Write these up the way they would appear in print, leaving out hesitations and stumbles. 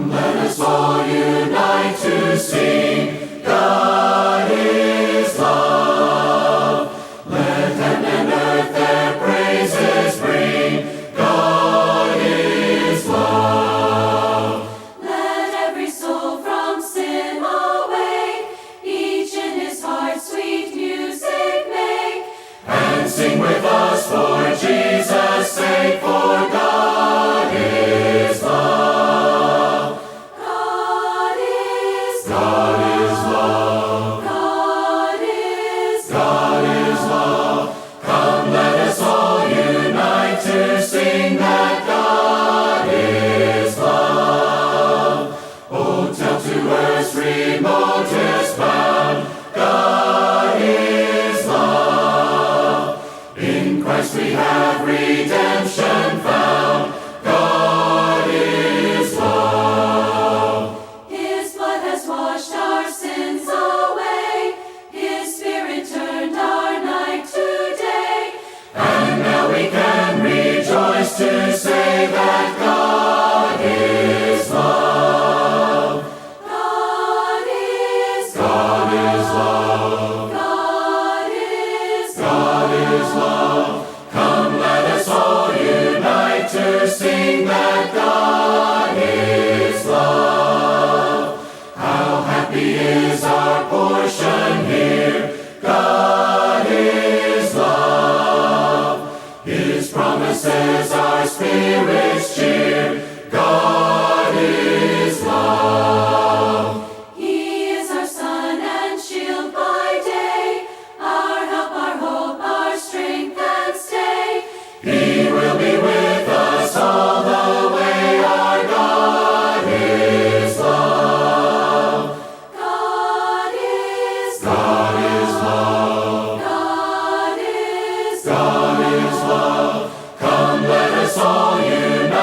Let us all unite to sing, God is love. Let heaven and earth their praises bring, God is love. Let every soul from sin awake, each in his heart sweet music make, And sing with us for Jesus' sake, for God is love. God is God is love. God is God is love. Come, let us all unite to sing that God is love. Oh, tell to earth's remotest bound, God is love. In Christ we have redemption found, God is love. His blood has washed our sins away, his spirit turned our night to day. And now we can rejoice to say that God is love. God is God is love. God is God is love. Come, let us all unite to sing that God is love. How happy is our portion here, God is love. His promises our spirits cheer, God is love. He is our sun and shield by day, our help, our hope, our strength and stay. He will be with us all the way, our God is love. God is God is love. God is God is love. Come, let us all unite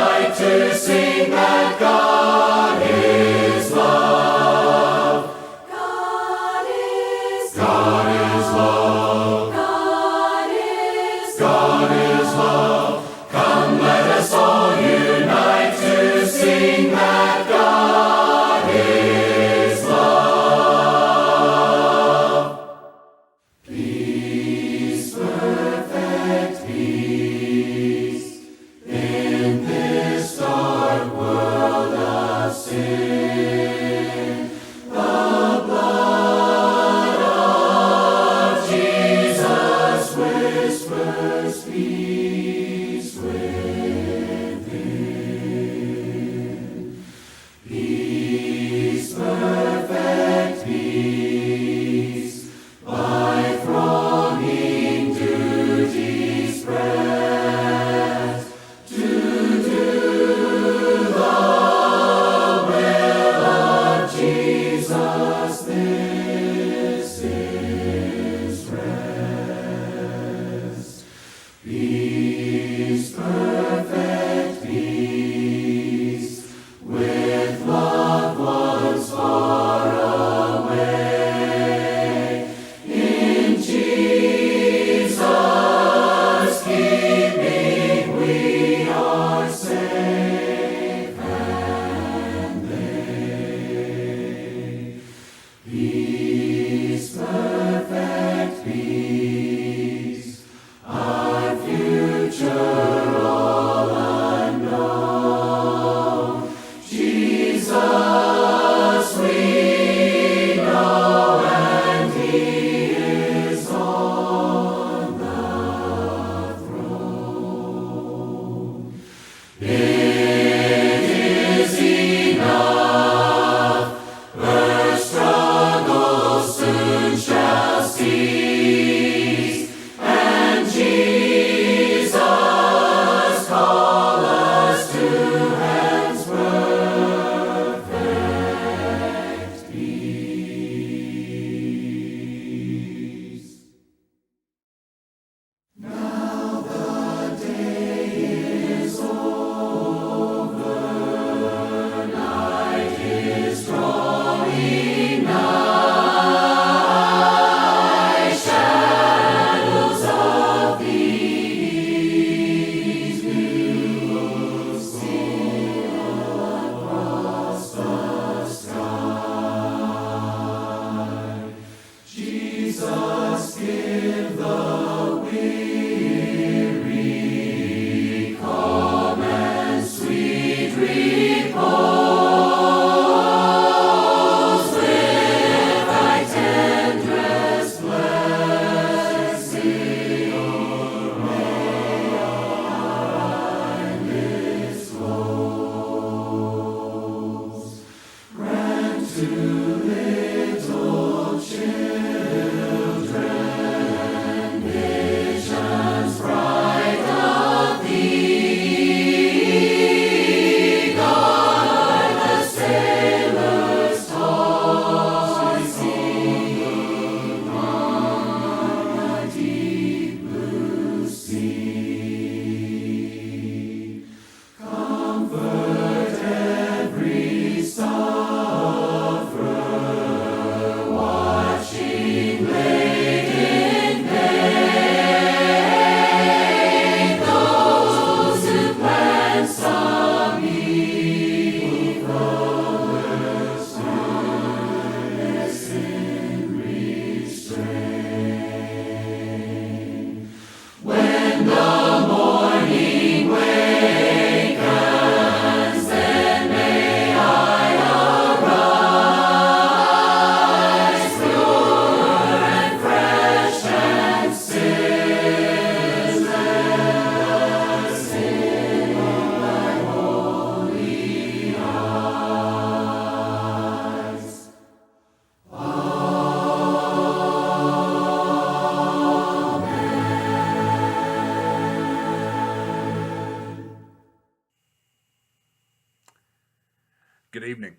Good evening.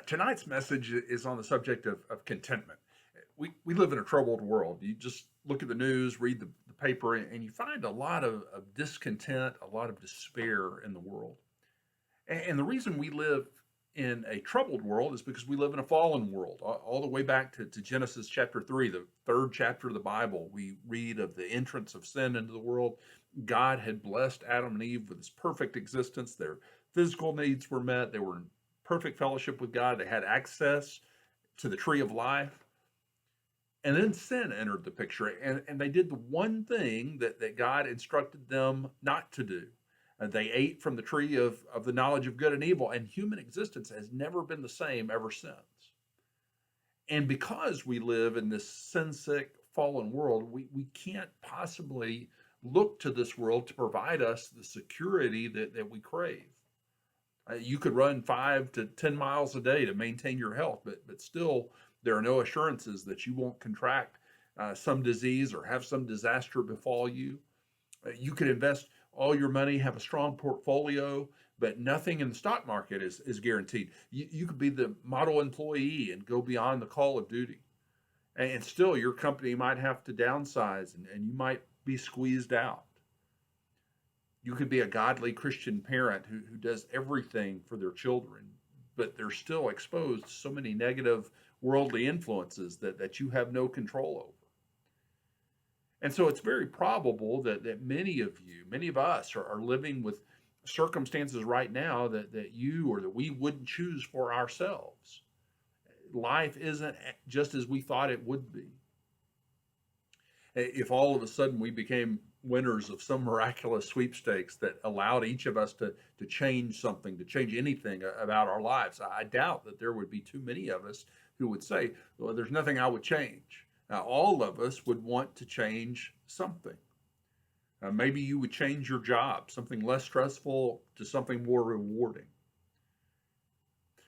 Tonight's message is on the subject of contentment. We live in a troubled world. You just look at the news, read the paper, and you find a lot of discontent, a lot of despair in the world. And the reason we live in a troubled world is because we live in a fallen world. All the way back to Genesis chapter 3, the third chapter of the Bible, we read of the entrance of sin into the world. God had blessed Adam and Eve with this perfect existence. Their physical needs were met. They were in perfect fellowship with God. They had access to the tree of life. And then sin entered the picture, and they did the one thing that God instructed them not to do. They ate from the tree of the knowledge of good and evil, and human existence has never been the same ever since. And because we live in this sin sick, fallen world, we can't possibly look to this world to provide us the security that we crave. You could run 5 to 10 miles a day to maintain your health, but still, there are no assurances that you won't contract some disease or have some disaster befall you. You could invest all your money, have a strong portfolio, but nothing in the stock market is guaranteed. You could be the model employee and go beyond the call of duty. And still, your company might have to downsize and you might be squeezed out. You could be a godly Christian parent who does everything for their children, but they're still exposed to so many negative worldly influences that you have no control over. And so it's very probable that many of us are living with circumstances right now that you or that we wouldn't choose for ourselves. Life isn't just as we thought it would be. If all of a sudden we became winners of some miraculous sweepstakes that allowed each of us to change something, to change anything about our lives, I doubt that there would be too many of us who would say, well, there's nothing I would change. Now, all of us would want to change something. Maybe you would change your job, something less stressful to something more rewarding.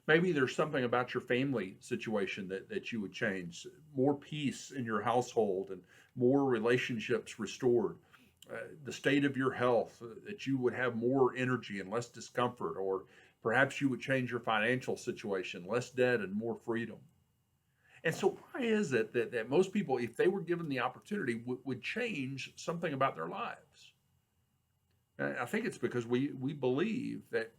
Maybe there's something about your family situation that you would change, more peace in your household and more relationships restored. The state of your health, that you would have more energy and less discomfort, or perhaps you would change your financial situation, less debt and more freedom. And so, why is it that most people, if they were given the opportunity, would change something about their lives? And I think it's because we believe that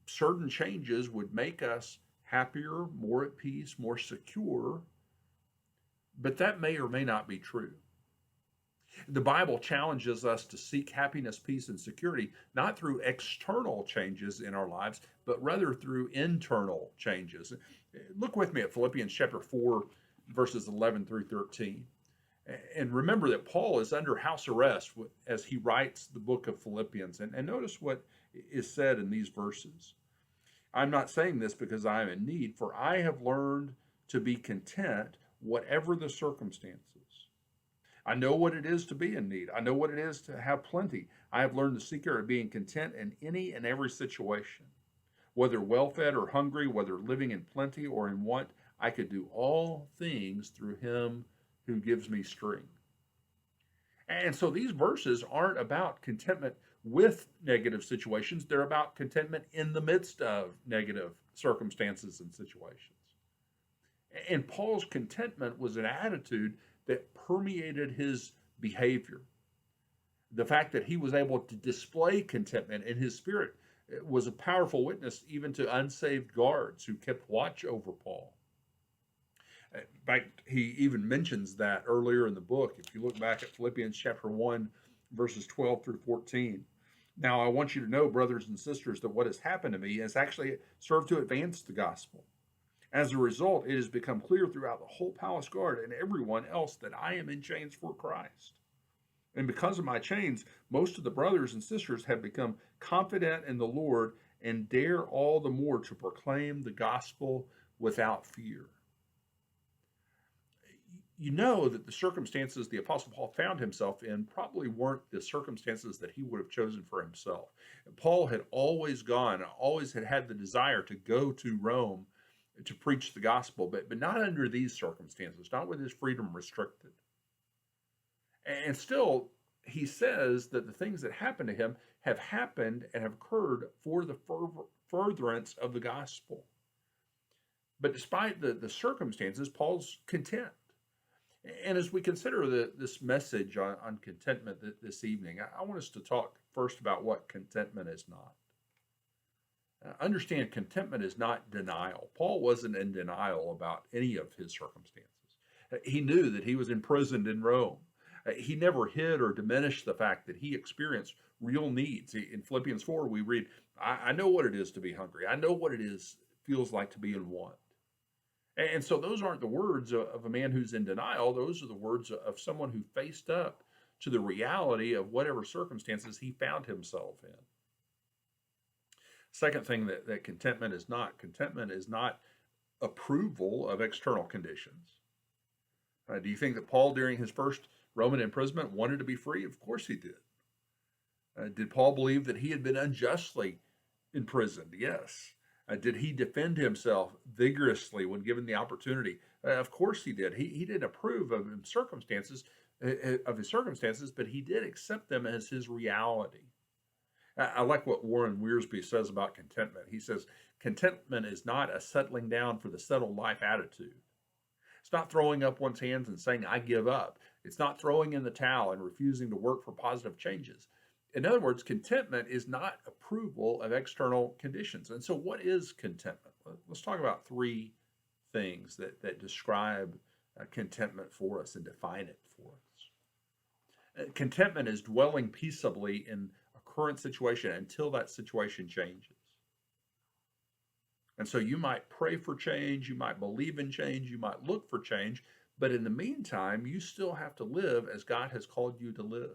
certain changes would make us happier, more at peace, more secure, but that may or may not be true. The Bible challenges us to seek happiness, peace, and security, not through external changes in our lives, but rather through internal changes. Look with me at Philippians chapter 4, verses 11 through 13. And remember that Paul is under house arrest as he writes the book of Philippians. And notice what is said in these verses. I'm not saying this because I am in need, for I have learned to be content, whatever the circumstances. I know what it is to be in need. I know what it is to have plenty. I have learned the secret of being content in any and every situation. Whether well-fed or hungry, whether living in plenty or in want, I could do all things through him who gives me strength. And so these verses aren't about contentment with negative situations. They're about contentment in the midst of negative circumstances and situations. And Paul's contentment was an attitude that permeated his behavior. The fact that he was able to display contentment in his spirit was a powerful witness even to unsaved guards who kept watch over Paul. In fact, he even mentions that earlier in the book. If you look back at Philippians chapter 1, verses 12 through 14. Now, I want you to know, brothers and sisters, that what has happened to me has actually served to advance the gospel. As a result, it has become clear throughout the whole palace guard and everyone else that I am in chains for Christ. And because of my chains, most of the brothers and sisters have become confident in the Lord and dare all the more to proclaim the gospel without fear. You know that the circumstances the Apostle Paul found himself in probably weren't the circumstances that he would have chosen for himself. Paul had always had the desire to go to Rome to preach the gospel, but not under these circumstances, not with his freedom restricted. And still, he says that the things that happened to him have happened and have occurred for the furtherance of the gospel. But despite the circumstances, Paul's content. And as we consider this message on contentment this evening, I want us to talk first about what contentment is not. Understand, contentment is not denial. Paul wasn't in denial about any of his circumstances. He knew that he was imprisoned in Rome. He never hid or diminished the fact that he experienced real needs. In Philippians 4, we read, I know what it is to be hungry. I know what feels like to be in want. And so those aren't the words of a man who's in denial. Those are the words of someone who faced up to the reality of whatever circumstances he found himself in. Second thing that contentment is not approval of external conditions. Do you think that Paul, during his first Roman imprisonment, wanted to be free? Of course he did. Did Paul believe that he had been unjustly imprisoned? Yes. Did he defend himself vigorously when given the opportunity? Of course he did. He didn't approve of his circumstances, but he did accept them as his reality. I like what Warren Wiersbe says about contentment. He says, contentment is not a settling down for the settled life attitude. It's not throwing up one's hands and saying, I give up. It's not throwing in the towel and refusing to work for positive changes. In other words, contentment is not approval of external conditions. And so what is contentment? Let's talk about three things that describe contentment for us and define it for us. Contentment is dwelling peaceably in a current situation until that situation changes. And so you might pray for change, you might believe in change, you might look for change, but in the meantime, you still have to live as God has called you to live.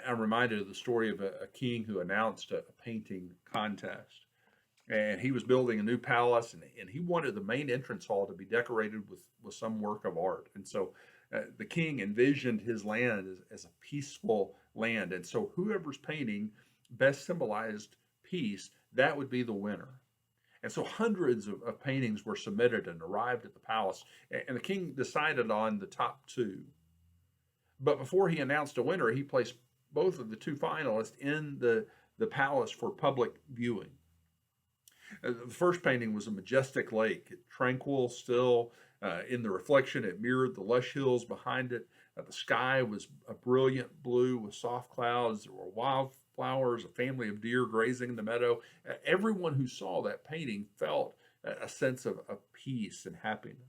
I'm reminded of the story of a king who announced a painting contest. And he was building a new palace, and he wanted the main entrance hall to be decorated with some work of art. And so the king envisioned his land as a peaceful land. And so whoever's painting best symbolized peace, that would be the winner. And so hundreds of paintings were submitted and arrived at the palace. And the king decided on the top two. But before he announced a winner, he placed both of the two finalists in the palace for public viewing. The first painting was a majestic lake, tranquil, still. In the reflection, it mirrored the lush hills behind it. The sky was a brilliant blue with soft clouds. There were wildflowers, a family of deer grazing in the meadow. Everyone who saw that painting felt a sense of peace and happiness.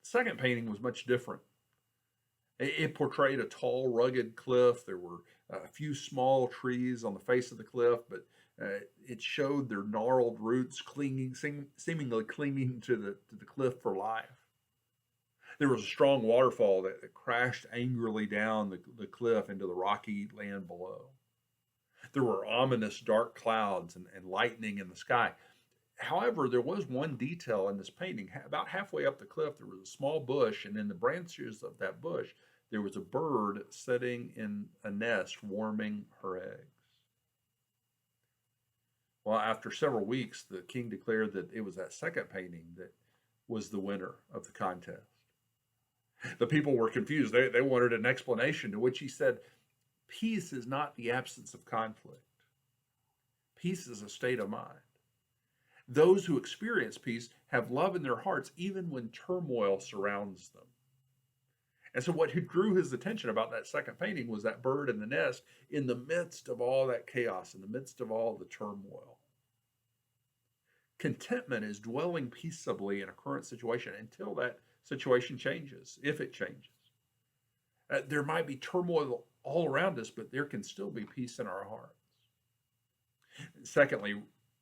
The second painting was much different. It portrayed a tall, rugged cliff. There were a few small trees on the face of the cliff, but it showed their gnarled roots seemingly clinging to the cliff for life. There was a strong waterfall that crashed angrily down the cliff into the rocky land below. There were ominous dark clouds and lightning in the sky. However, there was one detail in this painting. About halfway up the cliff, there was a small bush, and in the branches of that bush, there was a bird sitting in a nest warming her eggs. Well, after several weeks, the king declared that it was that second painting that was the winner of the contest. The people were confused. They wanted an explanation, to which he said, peace is not the absence of conflict. Peace is a state of mind. Those who experience peace have love in their hearts even when turmoil surrounds them. And so what drew his attention about that second painting was that bird in the nest in the midst of all that chaos, in the midst of all the turmoil. Contentment is dwelling peaceably in a current situation until that situation changes, if it changes. There might be turmoil all around us, but there can still be peace in our hearts. Secondly,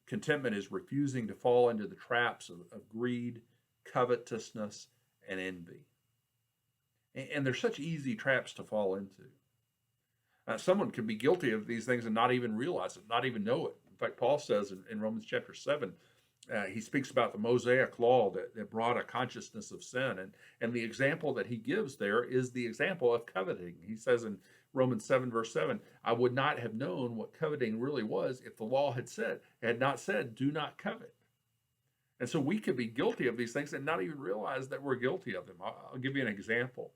contentment is refusing to fall into the traps of greed, covetousness, and envy. And they're such easy traps to fall into. Someone can be guilty of these things and not even realize it, not even know it. In fact, Paul says in Romans chapter 7, he speaks about the Mosaic law that brought a consciousness of sin. And the example that he gives there is the example of coveting. He says in Romans 7, verse 7, I would not have known what coveting really was if the law had not said, do not covet. And so we could be guilty of these things and not even realize that we're guilty of them. I'll give you an example.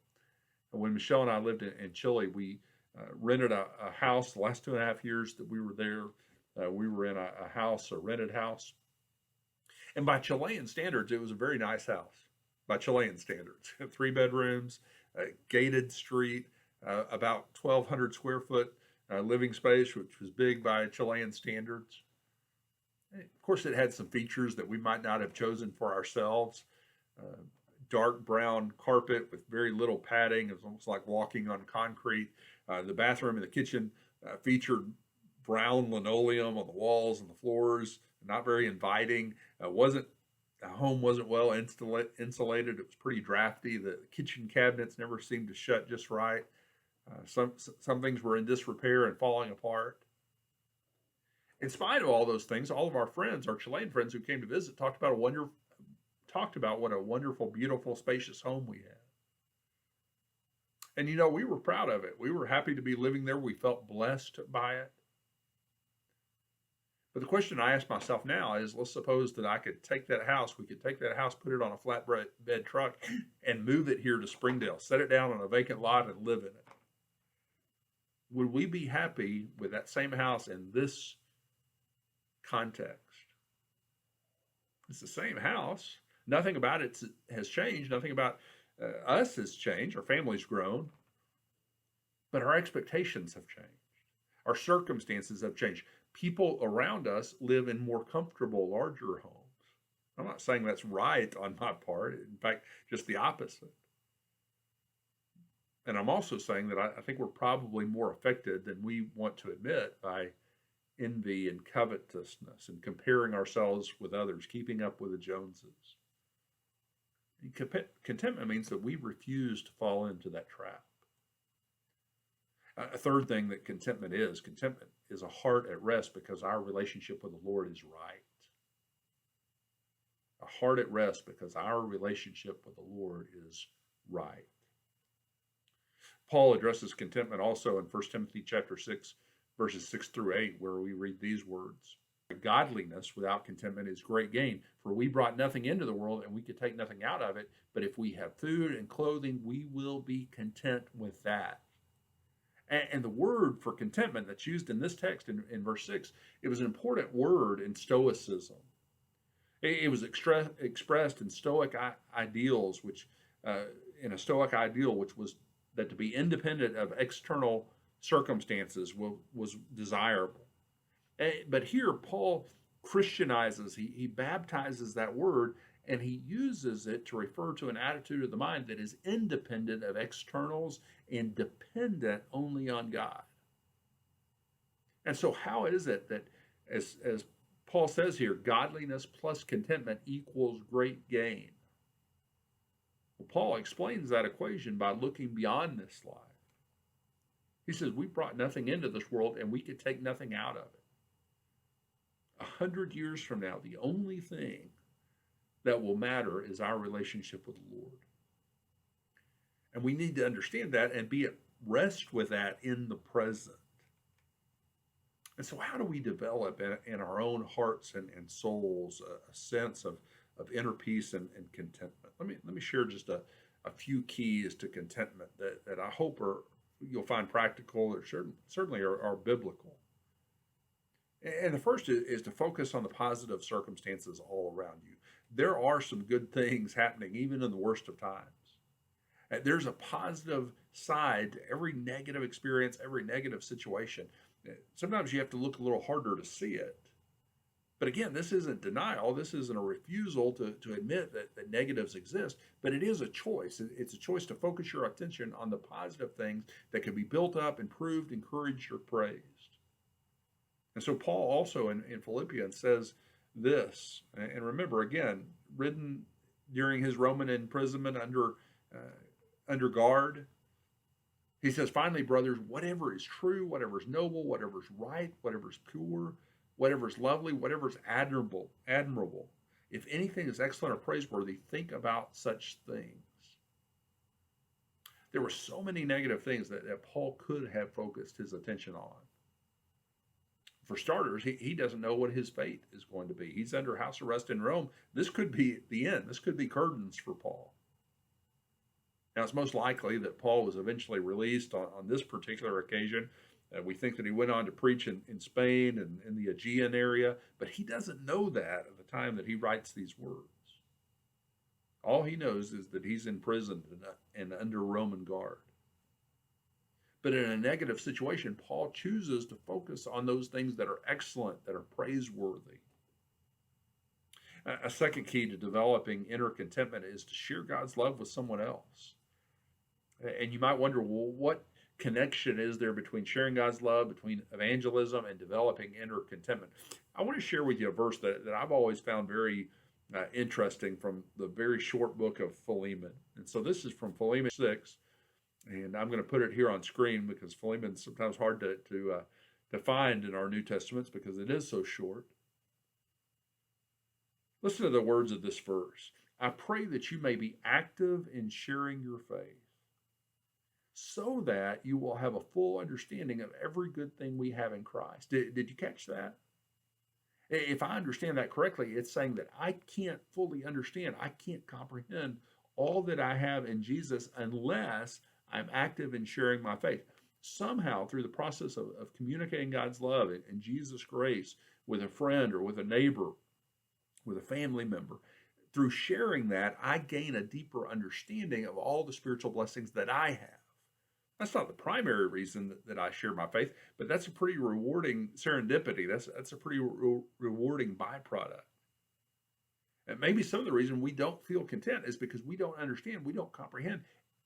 When Michelle and I lived in Chile, we rented a house the last 2.5 years that we were there. We were in a house, a rented house. And by Chilean standards, it was a very nice house. By Chilean standards, 3 bedrooms, gated street, about 1,200 square foot living space, which was big by Chilean standards. Of course, it had some features that we might not have chosen for ourselves. Uh, Dark brown carpet with very little padding. It was almost like walking on concrete. The bathroom and the kitchen featured brown linoleum on the walls and the floors, not very inviting. The home wasn't well insulated. It was pretty drafty. The kitchen cabinets never seemed to shut just right. Some things were in disrepair and falling apart. In spite of all those things, all of our friends, our Chilean friends who came to visit, talked about what a wonderful, beautiful, spacious home we had. And we were proud of it. We were happy to be living there. We felt blessed by it. But the question I ask myself now is, let's suppose that we could take that house, put it on a flatbed truck, and move it here to Springdale, set it down on a vacant lot and live in it. Would we be happy with that same house in this context? It's the same house. Nothing about it has changed. Nothing about us has changed. Our family's grown. But our expectations have changed. Our circumstances have changed. People around us live in more comfortable, larger homes. I'm not saying that's right on my part. In fact, just the opposite. And I'm also saying that I think we're probably more affected than we want to admit by envy and covetousness and comparing ourselves with others, keeping up with the Joneses. Contentment means that we refuse to fall into that trap. A third thing that contentment is a heart at rest because our relationship with the Lord is right. A heart at rest because our relationship with the Lord is right. Paul addresses contentment also in 1 Timothy chapter 6, verses 6 through 8, where we read these words. Godliness without contentment is great gain, for we brought nothing into the world and we could take nothing out of it. But if we have food and clothing, we will be content with that. And the word for contentment that's used in this text in verse 6, it was an important word in Stoicism. It was expressed in Stoic ideals, which was that to be independent of external circumstances was desirable. But here, Paul Christianizes, he baptizes that word, and he uses it to refer to an attitude of the mind that is independent of externals and dependent only on God. And so how is it that, as Paul says here, godliness plus contentment equals great gain? Well, Paul explains that equation by looking beyond this life. He says, we brought nothing into this world and we could take nothing out of it. 100 years from now, the only thing that will matter is our relationship with the Lord. And we need to understand that and be at rest with that in the present. And so how do we develop in our own hearts and souls a sense of inner peace and contentment? Let me share just a few keys to contentment that I hope you'll find practical or certainly are biblical. And the first is to focus on the positive circumstances all around you. There are some good things happening even in the worst of times. There's a positive side to every negative experience, every negative situation. Sometimes you have to look a little harder to see it. But again, this isn't denial. This isn't a refusal to admit that negatives exist, but it is a choice. It's a choice to focus your attention on the positive things that can be built up, improved, encouraged, or praised. And so Paul also in Philippians says this, and remember again, written during his Roman imprisonment under guard. He says, finally, brothers, whatever is true, whatever is noble, whatever is right, whatever is pure, whatever is lovely, whatever is admirable, if anything is excellent or praiseworthy, think about such things. There were so many negative things that Paul could have focused his attention on. For starters, he doesn't know what his fate is going to be. He's under house arrest in Rome. This could be the end. This could be curtains for Paul. Now, it's most likely that Paul was eventually released on this particular occasion We think that he went on to preach in Spain and in the Aegean area, but he doesn't know that at the time that he writes these words. All he knows is that he's imprisoned and under Roman guard. But in a negative situation, Paul chooses to focus on those things that are excellent, that are praiseworthy. A second key to developing inner contentment is to share God's love with someone else. And you might wonder, well, what connection is there between sharing God's love, between evangelism, and developing inner contentment? I want to share with you a verse that I've always found very interesting from the very short book of Philemon. And so this is from Philemon 6, and I'm going to put it here on screen because Philemon's sometimes hard to find in our New Testaments because it is so short. Listen to the words of this verse. I pray that you may be active in sharing your faith, so that you will have a full understanding of every good thing we have in Christ. Did you catch that? If I understand that correctly, it's saying that I can't fully understand, I can't comprehend all that I have in Jesus unless I'm active in sharing my faith. Somehow, through the process of communicating God's love and Jesus' grace with a friend or with a neighbor, with a family member, through sharing that, I gain a deeper understanding of all the spiritual blessings that I have. That's not the primary reason that I share my faith, but that's a pretty rewarding serendipity. That's a pretty rewarding byproduct. And maybe some of the reason we don't feel content is because we don't understand, we don't comprehend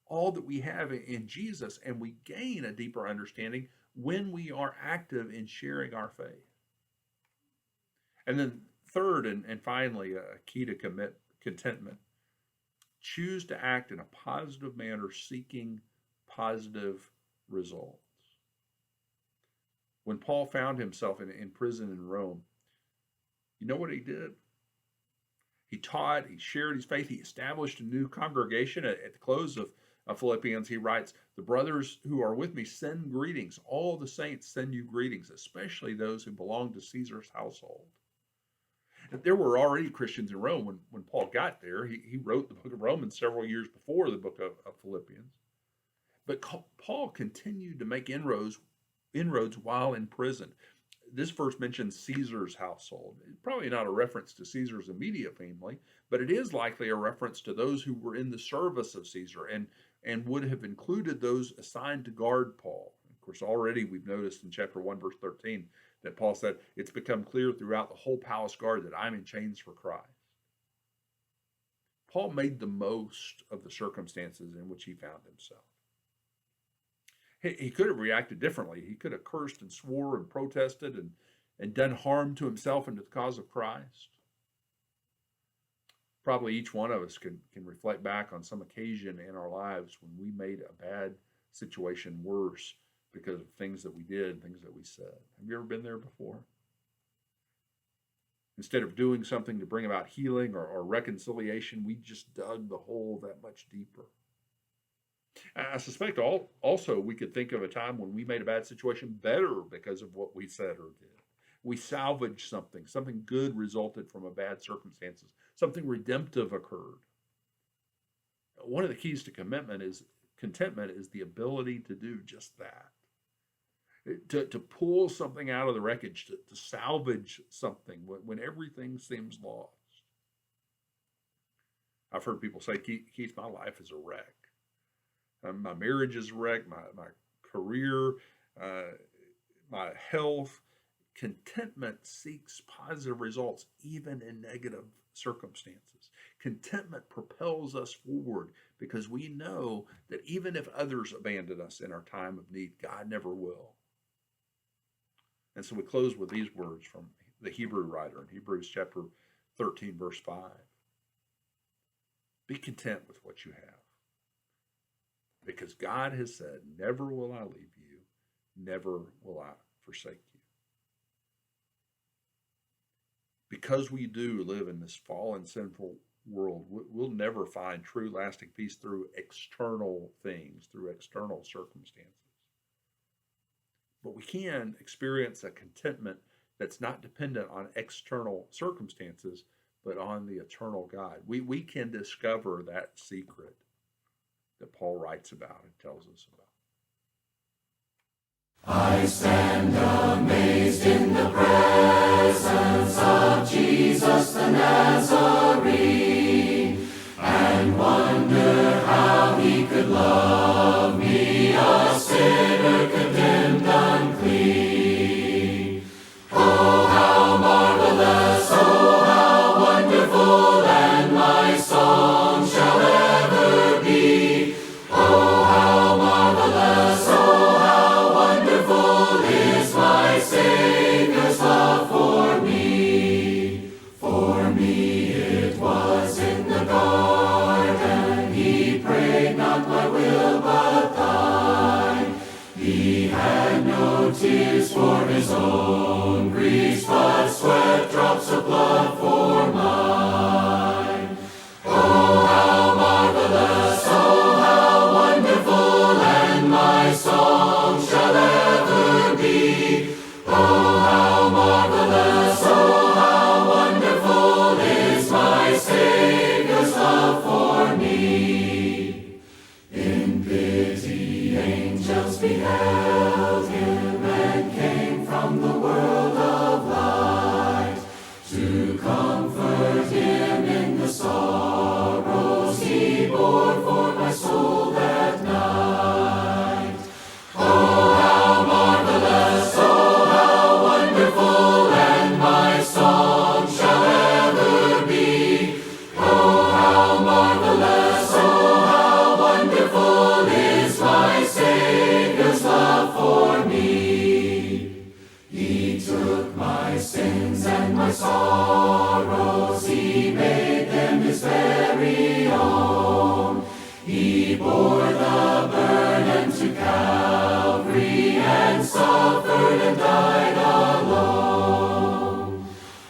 all that we have in Jesus, and we gain a deeper understanding when we are active in sharing our faith. And then third and finally, a key to contentment, choose to act in a positive manner, seeking positive results. When Paul found himself in prison in Rome, you know what he did? He taught, he shared his faith, he established a new congregation. At the close of Philippians, he writes, the brothers who are with me send greetings. All the saints send you greetings, especially those who belong to Caesar's household. There were already Christians in Rome when Paul got there. He wrote the book of Romans several years before the book of Philippians. But Paul continued to make inroads while in prison. This verse mentions Caesar's household. It's probably not a reference to Caesar's immediate family, but it is likely a reference to those who were in the service of Caesar and would have included those assigned to guard Paul. Of course, already we've noticed in chapter 1, verse 13, that Paul said, it's become clear throughout the whole palace guard that I'm in chains for Christ. Paul made the most of the circumstances in which he found himself. He could have reacted differently. He could have cursed and swore and protested and done harm to himself and to the cause of Christ. Probably each one of us can reflect back on some occasion in our lives when we made a bad situation worse because of things that we did, things that we said. Have you ever been there before? Instead of doing something to bring about healing or reconciliation, we just dug the hole that much deeper. I suspect also we could think of a time when we made a bad situation better because of what we said or did. We salvaged something good resulted from a bad circumstances, something redemptive occurred. One of the keys to contentment is the ability to do just that. To pull something out of the wreckage, to salvage something when everything seems lost. I've heard people say, Keith, my life is a wreck. My marriage is a wreck, my career, my health. Contentment seeks positive results even in negative circumstances. Contentment propels us forward because we know that even if others abandon us in our time of need, God never will. And so we close with these words from the Hebrew writer in Hebrews chapter 13, verse 5. Be content with what you have, because God has said, never will I leave you, never will I forsake you. Because we do live in this fallen, sinful world, we'll never find true, lasting peace through external things, through external circumstances. But we can experience a contentment that's not dependent on external circumstances, but on the eternal God. We can discover that secret that Paul writes about and tells us I stand amazed in the presence of Jesus the Nazarene, and wonder how he could love me, a sinner condemned unclean. Oh, how marvelous, oh, how wonderful, and my song shall ever be. Oh, how marvelous, oh, how wonderful is my Savior's love for me. For me it was in the garden, he prayed, not my will but thine. He had no tears for his own griefs, but sweat drops of blood for mine. Oh, how marvelous, oh, how wonderful, and my song shall ever be. Oh, how marvelous, oh, how wonderful is my Savior's love for me. In pity angels beheld him, and came from the world of light to comfort him in the sorrows he bore for my soul that night. Oh, how marvelous, oh, how wonderful, and my song shall ever be. Oh, how marvelous, oh, how wonderful is my Savior's love for me. He took my sins and my sorrows, he made them his very own. He bore the burden to Calvary, and suffered and died alone.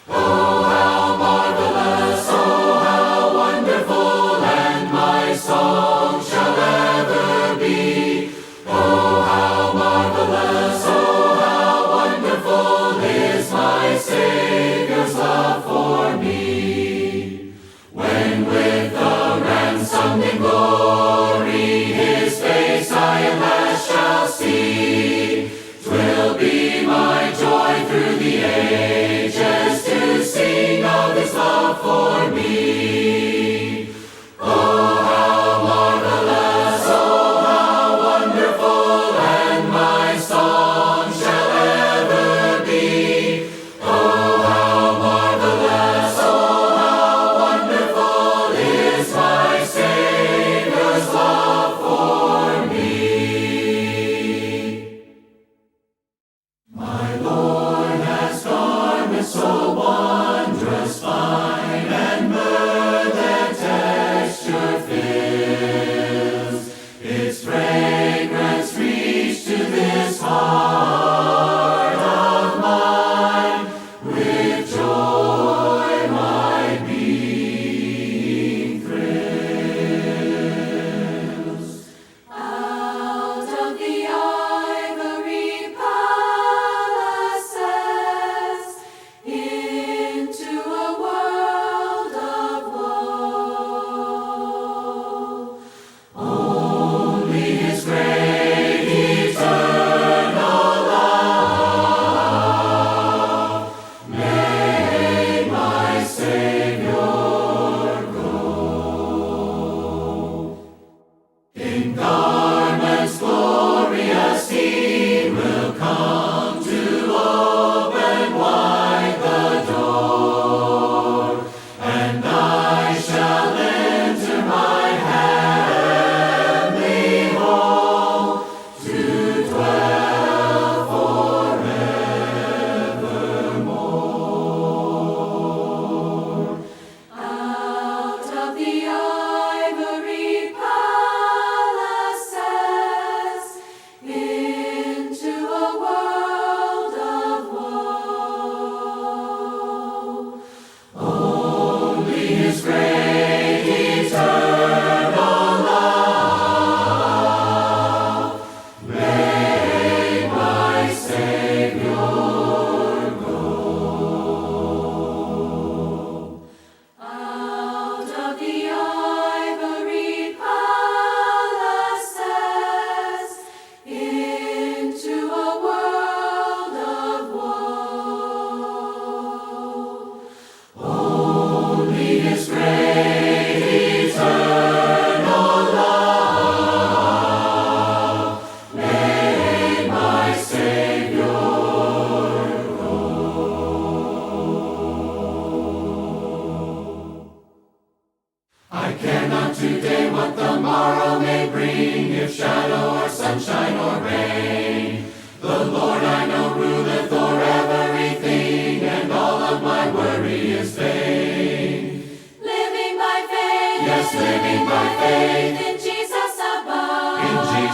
Oh, how marvelous, oh, how wonderful, and my song shall ever be. Oh, how marvelous, oh, how wonderful is my Savior's love for me. When with the ransomed in glory his face I at last shall see, 'twill be my joy through the ages to sing of his love for me. Oh, how marvelous, oh, how wonderful, and my song shall ever be. Oh, how marvelous, oh, how wonderful is my Savior's love for me. My Lord has garments so wondrous fine, and myrrh that texture fills. Its fragrance reach to this heart of mine. With joy my being thrills. Out of the ivory palaces, in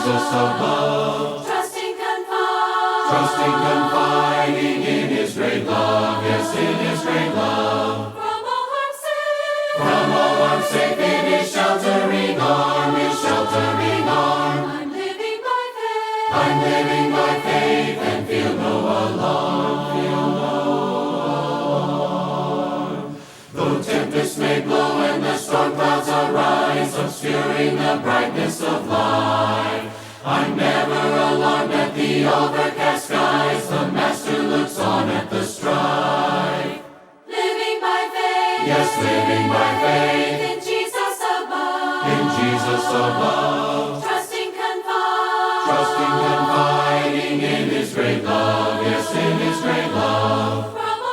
Jesus above. Trusting, confiding in His great love, yes, in His great love. From all harm safe in His sheltering arm, His sheltering arm. I'm living by faith. I'm living by faith and feel no alarm, feel no alarm. Though tempests may blow and the storm clouds arise, obscuring the brightness of light, I'm never alarmed at the overcast skies. The Master looks on at the strife. Living by faith. Yes, living by faith. In Jesus above. In Jesus above. Trusting, confiding in His great love. Yes, in His great love. From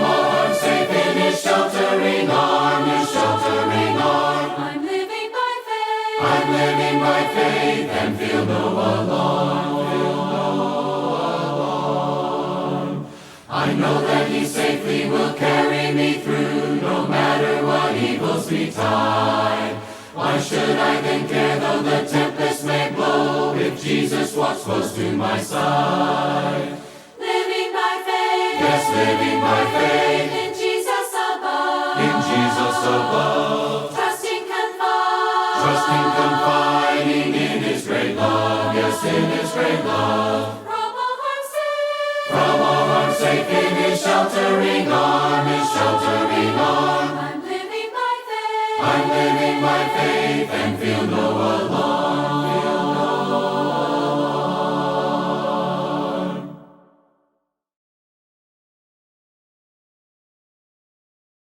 all harm safe in His sheltering arm, His sheltering arm. I'm living by faith. I'm living by faith and feel no alarm, feel no alarm. I know that He safely will carry me through, no matter what evils betide. Why should I then care though the tempest may blow, if Jesus walks close to my side? Living by faith. Yes, living by faith. In Jesus above. In Jesus above. Trusting, Confiding in His great love, yes, in His great love. From all harm safe in His sheltering arm, His sheltering arm. I'm living by faith. I'm living by faith and feel no alarm.